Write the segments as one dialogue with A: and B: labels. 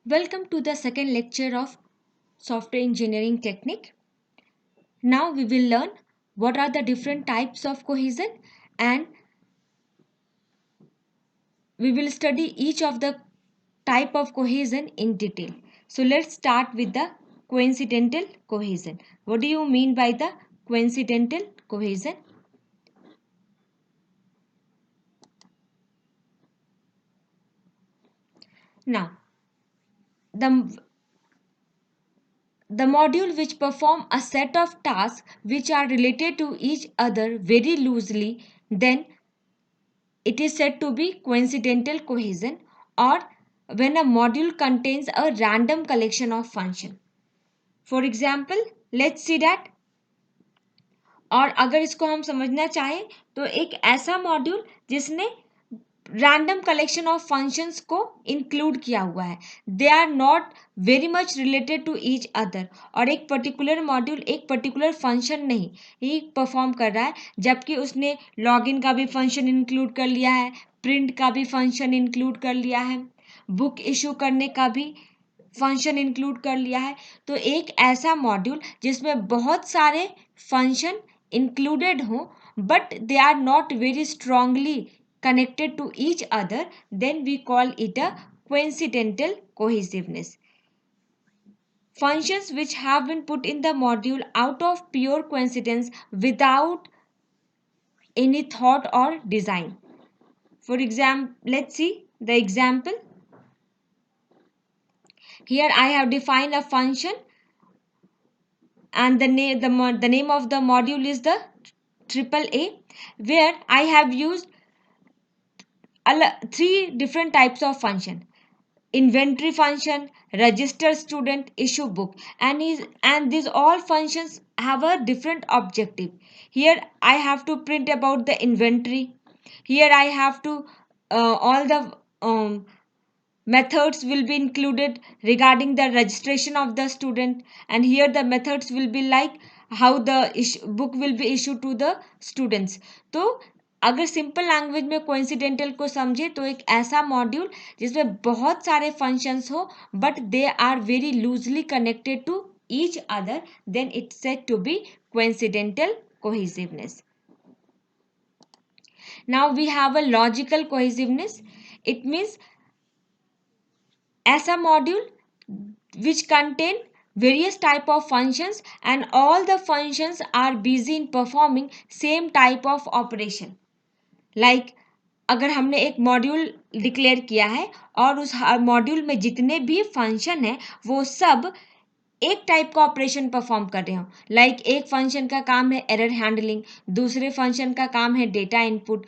A: Welcome to the second lecture of software engineering technique. Now we will learn what are the different types of cohesion and we will study each of the type of cohesion in detail. So let's start with the coincidental cohesion. What do you mean by the coincidental cohesion? Now, the the module which perform a set of tasks which are related to each other very loosely, then it is said to be coincidental cohesion, or when a module contains a random collection of functions. For example, let's see that, और अगर इसको हम समझना चाहें तो एक ऐसा module जिसने रैंडम कलेक्शन ऑफ फंक्शंस को इंक्लूड किया हुआ है, they are not very much related to each other, और एक पर्टिकुलर मॉड्यूल एक पर्टिकुलर फंक्शन नहीं ही परफॉर्म कर रहा है, जबकि उसने लॉगिन का भी फंक्शन इंक्लूड कर लिया है, प्रिंट का भी फंक्शन इंक्लूड कर लिया है, बुक इशू करने का भी फंक्शन इंक्लूड कर लिया है। तो एक ऐसा मॉड्यूल जिसमें बहुत सारे फंक्शन included हो but they are not very strongly connected to each other, then we call it a coincidental cohesiveness. Functions which have been put in the module out of pure coincidence without any thought or design. For example, let's see the example. Here I have defined a function and the name of the module is the triple A, where I have used three different types of function: inventory function, register student, issue book, and these all functions have a different objective. Here I have to print about the inventory. Here I have to all the methods will be included regarding the registration of the student, and here the methods will be like how the book will be issued to the students. तो अगर simple language में coincidental को समझे तो एक ऐसा module जिसमें बहुत सारे फंक्शंस हो but they are very loosely connected to each other, then it's said to be coincidental cohesiveness. Now we have a logical cohesiveness. It means as a module which contain various type of functions and all the functions are busy in performing same type of operation. Like अगर हमने एक module declare किया है और उस module में जितने भी फंक्शन हैं वो सब एक टाइप का ऑपरेशन परफॉर्म कर रहे हो. लाइक एक फंक्शन का काम है एरर हैंडलिंग, दूसरे फंक्शन का काम है डेटा इनपुट,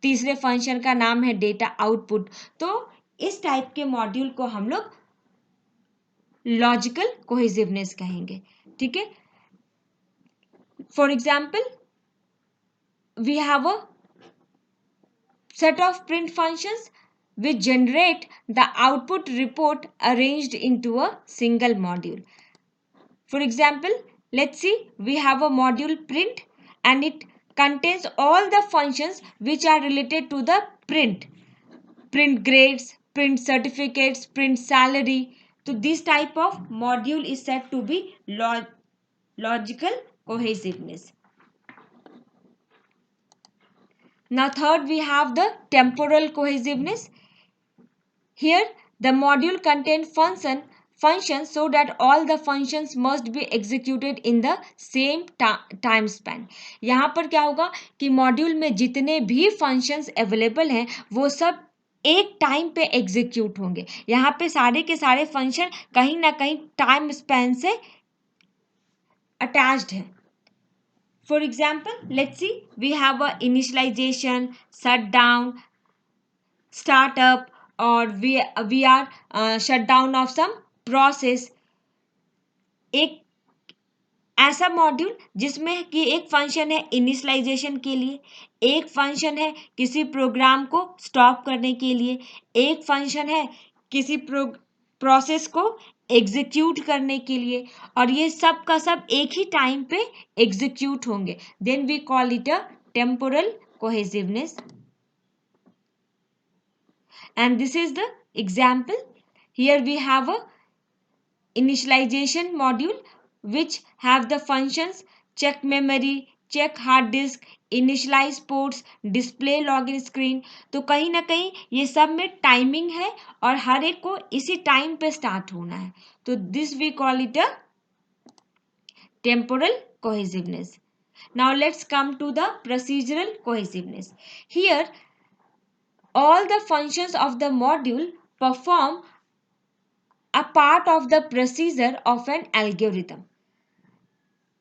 A: तीसरे फंक्शन का नाम है डेटा आउटपुट. तो इस टाइप के मॉड्यूल को हम लोग लॉजिकल कोहेसिवनेस कहेंगे. ठीक है. For example, we have a set of print functions which generate the output report arranged into a single module. For example, let's see, we have a module print and it contains all the functions which are related to the print. Print grades, print certificates, print salary. So this type of module is said to be logical cohesiveness. Now third, we have the temporal cohesiveness. Here the module contains functions so that all the functions must be executed in the same time span. यहाँ पर क्या होगा कि module में जितने भी functions available हैं वो सब एक टाइम पे एग्जीक्यूट होंगे. यहाँ पे सारे के सारे फंक्शन कहीं ना कहीं टाइम स्पैन से अटैच्ड हैं. For example, let's see, we have a initialization, shutdown, startup, or we are shutdown of some process. एक ऐसा मॉड्यूल जिसमें कि एक फंक्शन है इनिशियलाइजेशन के लिए, एक फंक्शन है किसी प्रोग्राम को स्टॉप करने के लिए, एक फंक्शन है किसी प्रोसेस को एग्जीक्यूट करने के लिए, और ये सब का सब एक ही टाइम पे एग्जीक्यूट होंगे. Then we call it a temporal cohesiveness. And this is the example. Here we have a initialization module which have the functions check memory, check hard disk, initialize ports, display login screen. तो कहीं ना कहीं ये सब में timing है और हर एक को इसी टाइम पे स्टार्ट होना है. तो this we call it a temporal cohesiveness. Now let's come to the procedural cohesiveness. Here all the functions of the module perform a part of the procedure of an algorithm.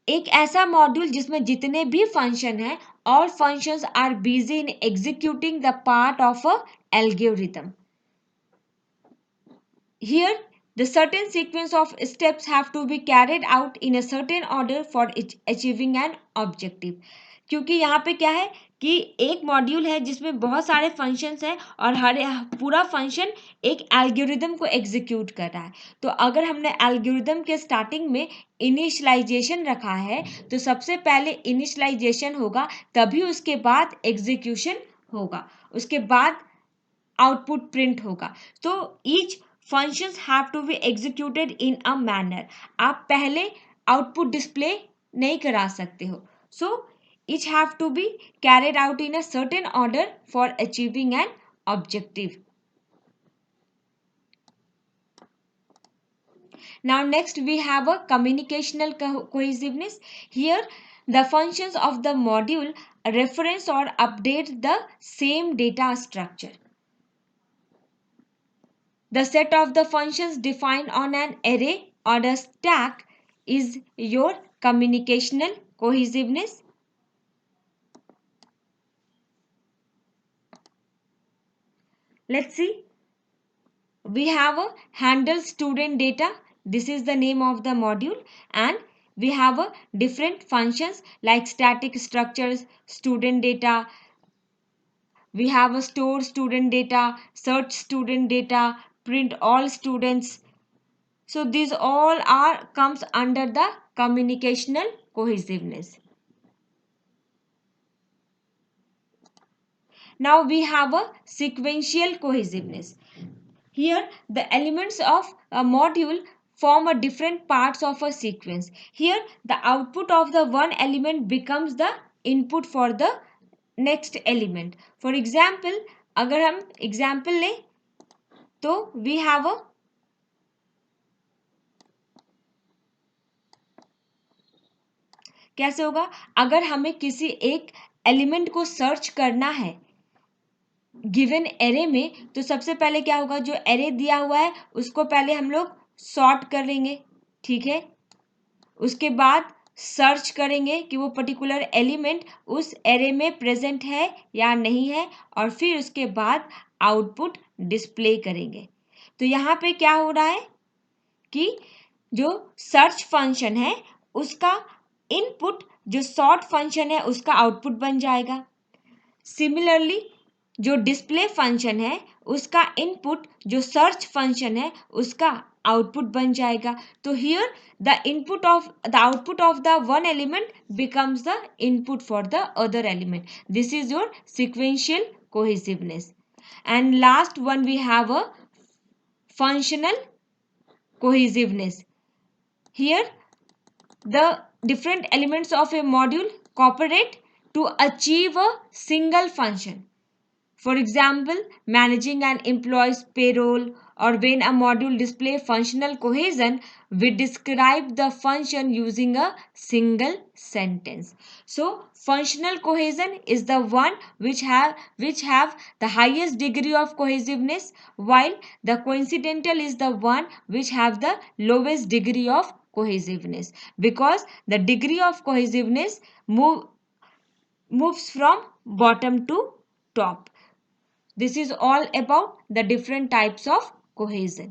A: एक ऐसा module जिसमें जितने भी function हैं all functions are busy in executing the part of a algorithm. Here the certain sequence of steps have to be carried out in a certain order for achieving an objective. क्योंकि यहाँ पे क्या है कि एक module है जिसमें बहुत सारे फंक्शंस हैं और हर पूरा फंक्शन एक एल्गोरिदम को एग्जीक्यूट कर रहा है. तो अगर हमने एल्गोरिदम के स्टार्टिंग में इनिशियलाइजेशन रखा है तो सबसे पहले इनिशियलाइजेशन होगा, तभी उसके बाद एग्जीक्यूशन होगा, उसके बाद आउटपुट प्रिंट होगा. तो each functions have to be executed in a manner. आप पहले आउटपुट डिस्प्ले नहीं करा सकते हो. So each have to be carried out in a certain order for achieving an objective. Now next we have a communicational cohesiveness. Here the functions of the module reference or update the same data structure. The set of the functions defined on an array or a stack is your communicational cohesiveness. Let's see. We have a handle student data. This is the name of the module, and we have a different functions like static structures, student data. We have a store student data, search student data, print all students. So these all are comes under the communicational cohesiveness. Now we have a sequential cohesiveness. Here the elements of a module form a different parts of a sequence. Here the output of the one element becomes the input for the next element. For example, अगर हम example लें तो we have a कैसे होगा, अगर हमें किसी एक एलिमेंट को सर्च करना है गिवन एरे में, तो सबसे पहले क्या होगा, जो एरे दिया हुआ है उसको पहले हम लोग सॉर्ट कर लेंगे. ठीक है, उसके बाद सर्च करेंगे कि वो पर्टिकुलर एलिमेंट उस एरे में प्रेजेंट है या नहीं है, और फिर उसके बाद आउटपुट डिस्प्ले करेंगे. तो यहाँ पे क्या हो रहा है कि जो सर्च फंक्शन है उसका इनपुट जो सॉर्ट फंक्शन है उसका आउटपुट बन जाएगा. सिमिलरली जो डिस्प्ले फंक्शन है उसका इनपुट जो सर्च फंक्शन है उसका आउटपुट बन जाएगा. तो here the input of the output of the one element becomes the input for the other element. This is your sequential cohesiveness. And last one we have a functional cohesiveness. Here the different elements of a module cooperate to achieve a single function. For example, managing an employee's payroll, or when a module displays functional cohesion, we describe the function using a single sentence. So, functional cohesion is the one which have the highest degree of cohesiveness, while the coincidental is the one which have the lowest degree of cohesiveness, because the degree of cohesiveness moves from bottom to top. This is all about the different types of cohesion.